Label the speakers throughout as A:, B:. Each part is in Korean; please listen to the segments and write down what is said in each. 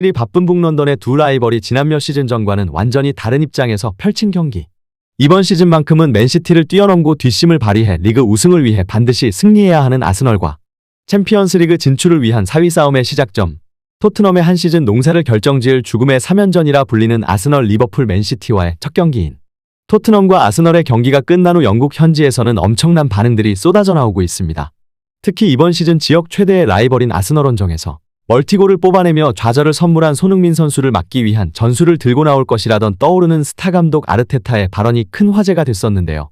A: 이 바쁜 북런던의 두 라이벌이 지난 몇 시즌 전과는 완전히 다른 입장에서 펼친 경기. 이번 시즌만큼은 맨시티를 뛰어넘고 뒷심을 발휘해 리그 우승을 위해 반드시 승리해야 하는 아스널과 챔피언스리그 진출을 위한 4위 싸움의 시작점. 토트넘의 한 시즌 농사를 결정지을 죽음의 3연전이라 불리는 아스널, 리버풀, 맨시티와의 첫 경기인 토트넘과 아스널의 경기가 끝난 후 영국 현지에서는 엄청난 반응들이 쏟아져 나오고 있습니다. 특히 이번 시즌 지역 최대의 라이벌인 아스널 원정에서 멀티골을 뽑아내며 좌절을 선물한 손흥민 선수를 막기 위한 전술을 들고 나올 것이라던 떠오르는 스타 감독 아르테타의 발언이 큰 화제가 됐었는데요.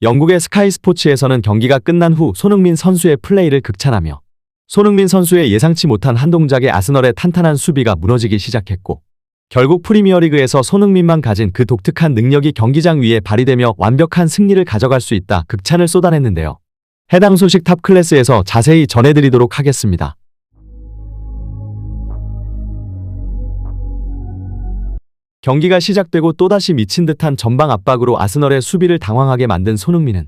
A: 영국의 스카이 스포츠에서는 경기가 끝난 후 손흥민 선수의 플레이를 극찬하며 손흥민 선수의 예상치 못한 한 동작에 아스널의 탄탄한 수비가 무너지기 시작했고, 결국 프리미어리그에서 손흥민만 가진 그 독특한 능력이 경기장 위에 발휘되며 완벽한 승리를 가져갈 수 있다 극찬을 쏟아냈는데요. 해당 소식 탑클래스에서 자세히 전해드리도록 하겠습니다. 경기가 시작되고 또다시 미친 듯한 전방 압박으로 아스널의 수비를 당황하게 만든 손흥민은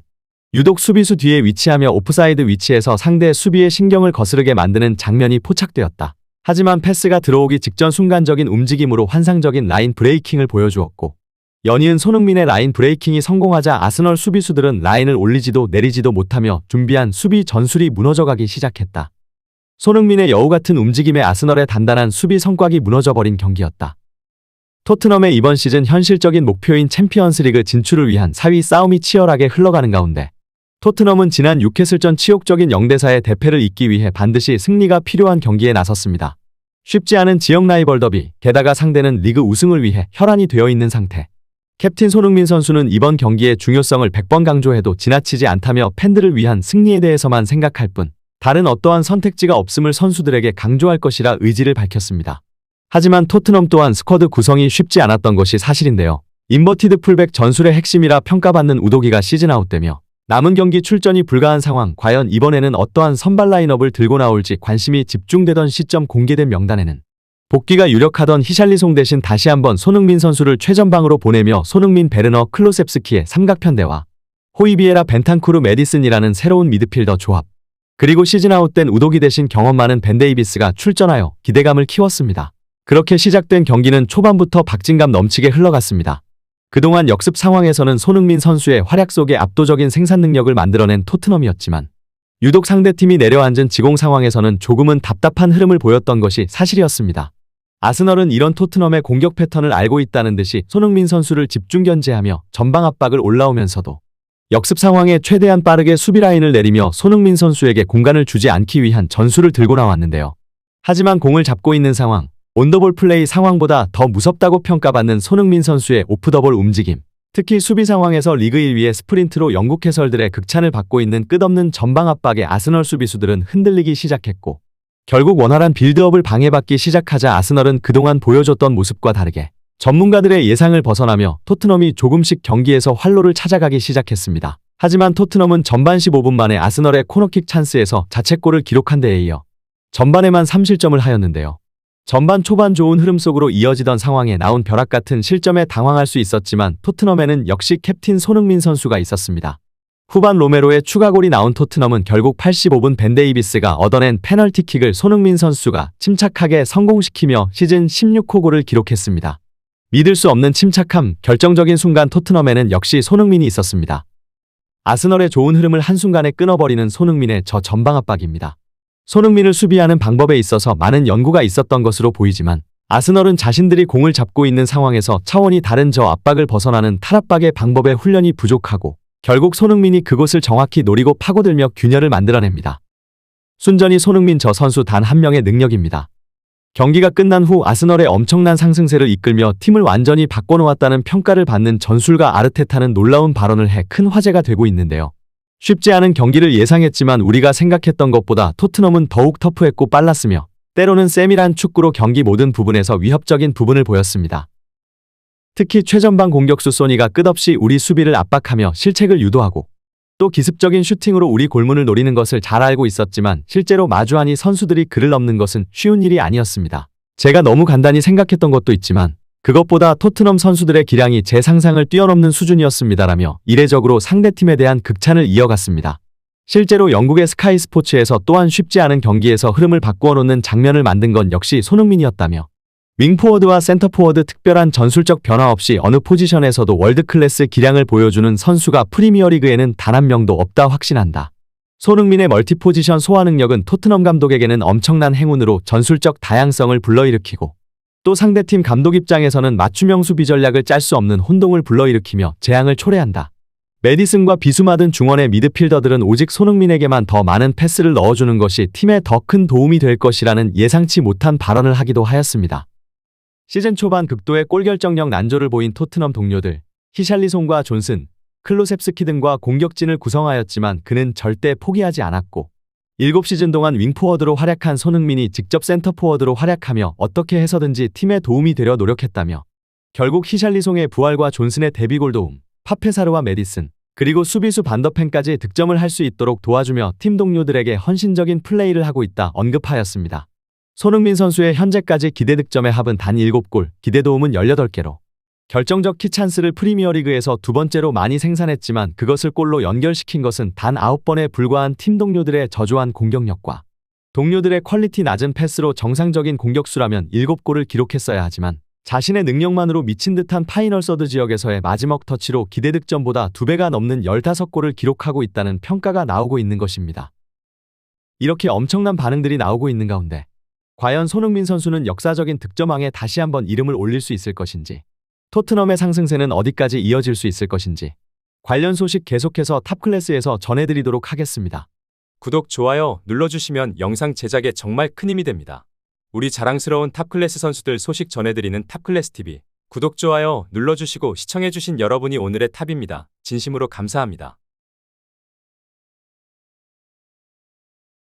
A: 유독 수비수 뒤에 위치하며 오프사이드 위치에서 상대의 수비에 신경을 거스르게 만드는 장면이 포착되었다. 하지만 패스가 들어오기 직전 순간적인 움직임으로 환상적인 라인 브레이킹을 보여주었고, 연이은 손흥민의 라인 브레이킹이 성공하자 아스널 수비수들은 라인을 올리지도 내리지도 못하며 준비한 수비 전술이 무너져가기 시작했다. 손흥민의 여우같은 움직임에 아스널의 단단한 수비 성곽이 무너져버린 경기였다. 토트넘의 이번 시즌 현실적인 목표인 챔피언스리그 진출을 위한 4위 싸움이 치열하게 흘러가는 가운데 토트넘은 지난 뉴캐슬전 치욕적인 0대4의 대패를 잇기 위해 반드시 승리가 필요한 경기에 나섰습니다. 쉽지 않은 지역 라이벌 더비, 게다가 상대는 리그 우승을 위해 혈안이 되어 있는 상태. 캡틴 손흥민 선수는 이번 경기의 중요성을 100번 강조해도 지나치지 않다며 팬들을 위한 승리에 대해서만 생각할 뿐 다른 어떠한 선택지가 없음을 선수들에게 강조할 것이라 의지를 밝혔습니다. 하지만 토트넘 또한 스쿼드 구성이 쉽지 않았던 것이 사실인데요. 인버티드 풀백 전술의 핵심이라 평가받는 우도기가 시즌아웃되며 남은 경기 출전이 불가한 상황. 과연 이번에는 어떠한 선발 라인업을 들고 나올지 관심이 집중되던 시점 공개된 명단에는 복귀가 유력하던 히샬리송 대신 다시 한번 손흥민 선수를 최전방으로 보내며 손흥민, 베르너, 클로셉스키의 삼각편대와 호이비에라, 벤탄쿠르, 메디슨이라는 새로운 미드필더 조합, 그리고 시즌아웃된 우도기 대신 경험 많은 벤 데이비스가 출전하여 기대감을 키웠습니다. 그렇게 시작된 경기는 초반부터 박진감 넘치게 흘러갔습니다. 그동안 역습 상황에서는 손흥민 선수의 활약 속에 압도적인 생산 능력을 만들어낸 토트넘이었지만 유독 상대팀이 내려앉은 지공 상황에서는 조금은 답답한 흐름을 보였던 것이 사실이었습니다. 아스널은 이런 토트넘의 공격 패턴을 알고 있다는 듯이 손흥민 선수를 집중 견제하며 전방 압박을 올라오면서도 역습 상황에 최대한 빠르게 수비 라인을 내리며 손흥민 선수에게 공간을 주지 않기 위한 전술을 들고 나왔는데요. 하지만 공을 잡고 있는 상황, 온더볼 플레이 상황보다 더 무섭다고 평가받는 손흥민 선수의 오프더볼 움직임, 특히 수비 상황에서 리그 1위의 스프린트로 영국 해설들의 극찬을 받고 있는 끝없는 전방 압박에 아스널 수비수들은 흔들리기 시작했고, 결국 원활한 빌드업을 방해받기 시작하자 아스널은 그동안 보여줬던 모습과 다르게 전문가들의 예상을 벗어나며 토트넘이 조금씩 경기에서 활로를 찾아가기 시작했습니다. 하지만 토트넘은 전반 15분 만에 아스널의 코너킥 찬스에서 자책골을 기록한 데에 이어 전반에만 3실점을 하였는데요. 전반 초반 좋은 흐름 속으로 이어지던 상황에 나온 벼락 같은 실점에 당황할 수 있었지만 토트넘에는 역시 캡틴 손흥민 선수가 있었습니다. 후반 로메로의 추가골이 나온 토트넘은 결국 85분 벤 데이비스가 얻어낸 페널티킥을 손흥민 선수가 침착하게 성공시키며 시즌 16호 골을 기록했습니다. 믿을 수 없는 침착함, 결정적인 순간 토트넘에는 역시 손흥민이 있었습니다. 아스널의 좋은 흐름을 한순간에 끊어버리는 손흥민의 저 전방 압박입니다. 손흥민을 수비하는 방법에 있어서 많은 연구가 있었던 것으로 보이지만 아스널은 자신들이 공을 잡고 있는 상황에서 차원이 다른 저 압박을 벗어나는 탈압박의 방법에 훈련이 부족하고 결국 손흥민이 그곳을 정확히 노리고 파고들며 균열을 만들어냅니다. 순전히 손흥민 저 선수 단 한 명의 능력입니다. 경기가 끝난 후 아스널의 엄청난 상승세를 이끌며 팀을 완전히 바꿔놓았다는 평가를 받는 전술가 아르테타는 놀라운 발언을 해 큰 화제가 되고 있는데요. 쉽지 않은 경기를 예상했지만 우리가 생각했던 것보다 토트넘은 더욱 터프했고 빨랐으며 때로는 세밀한 축구로 경기 모든 부분에서 위협적인 부분을 보였습니다. 특히 최전방 공격수 소니가 끝없이 우리 수비를 압박하며 실책을 유도하고 또 기습적인 슈팅으로 우리 골문을 노리는 것을 잘 알고 있었지만 실제로 마주하니 선수들이 그를 넘는 것은 쉬운 일이 아니었습니다. 제가 너무 간단히 생각했던 것도 있지만 그것보다 토트넘 선수들의 기량이 제 상상을 뛰어넘는 수준이었습니다라며 이례적으로 상대팀에 대한 극찬을 이어갔습니다. 실제로 영국의 스카이 스포츠에서 또한 쉽지 않은 경기에서 흐름을 바꾸어 놓는 장면을 만든 건 역시 손흥민이었다며 윙포워드와 센터포워드 특별한 전술적 변화 없이 어느 포지션에서도 월드클래스 기량을 보여주는 선수가 프리미어리그에는 단 한 명도 없다 확신한다. 손흥민의 멀티포지션 소화 능력은 토트넘 감독에게는 엄청난 행운으로 전술적 다양성을 불러일으키고 또 상대팀 감독 입장에서는 맞춤형 수비 전략을 짤 수 없는 혼동을 불러일으키며 재앙을 초래한다. 메디슨과 비수마 등 중원의 미드필더들은 오직 손흥민에게만 더 많은 패스를 넣어주는 것이 팀에 더 큰 도움이 될 것이라는 예상치 못한 발언을 하기도 하였습니다. 시즌 초반 극도의 골 결정력 난조를 보인 토트넘 동료들, 히샬리송과 존슨, 클로셉스키 등과 공격진을 구성하였지만 그는 절대 포기하지 않았고 7시즌 동안 윙포워드로 활약한 손흥민이 직접 센터포워드로 활약하며 어떻게 해서든지 팀에 도움이 되려 노력했다며 결국 히샬리송의 부활과 존슨의 데뷔골 도움, 파페사르와 메디슨, 그리고 수비수 반더펜까지 득점을 할 수 있도록 도와주며 팀 동료들에게 헌신적인 플레이를 하고 있다 언급하였습니다. 손흥민 선수의 현재까지 기대 득점의 합은 단 7골, 기대 도움은 18개로 결정적 키 찬스를 프리미어리그에서 두 번째로 많이 생산했지만 그것을 골로 연결시킨 것은 단 9번에 불과한 팀 동료들의 저조한 공격력과 동료들의 퀄리티 낮은 패스로 정상적인 공격수라면 7골을 기록했어야 하지만 자신의 능력만으로 미친 듯한 파이널 서드 지역에서의 마지막 터치로 기대 득점보다 2배가 넘는 15골을 기록하고 있다는 평가가 나오고 있는 것입니다. 이렇게 엄청난 반응들이 나오고 있는 가운데 과연 손흥민 선수는 역사적인 득점왕에 다시 한번 이름을 올릴 수 있을 것인지 토트넘의 상승세는 어디까지 이어질 수 있을 것인지 관련 소식 계속해서 탑클래스에서 전해드리도록 하겠습니다.
B: 구독, 좋아요 눌러주시면 영상 제작에 정말 큰 힘이 됩니다. 우리 자랑스러운 탑클래스 선수들 소식 전해드리는 탑클래스TV. 구독, 좋아요 눌러주시고 시청해주신 여러분이 오늘의 탑입니다. 진심으로 감사합니다.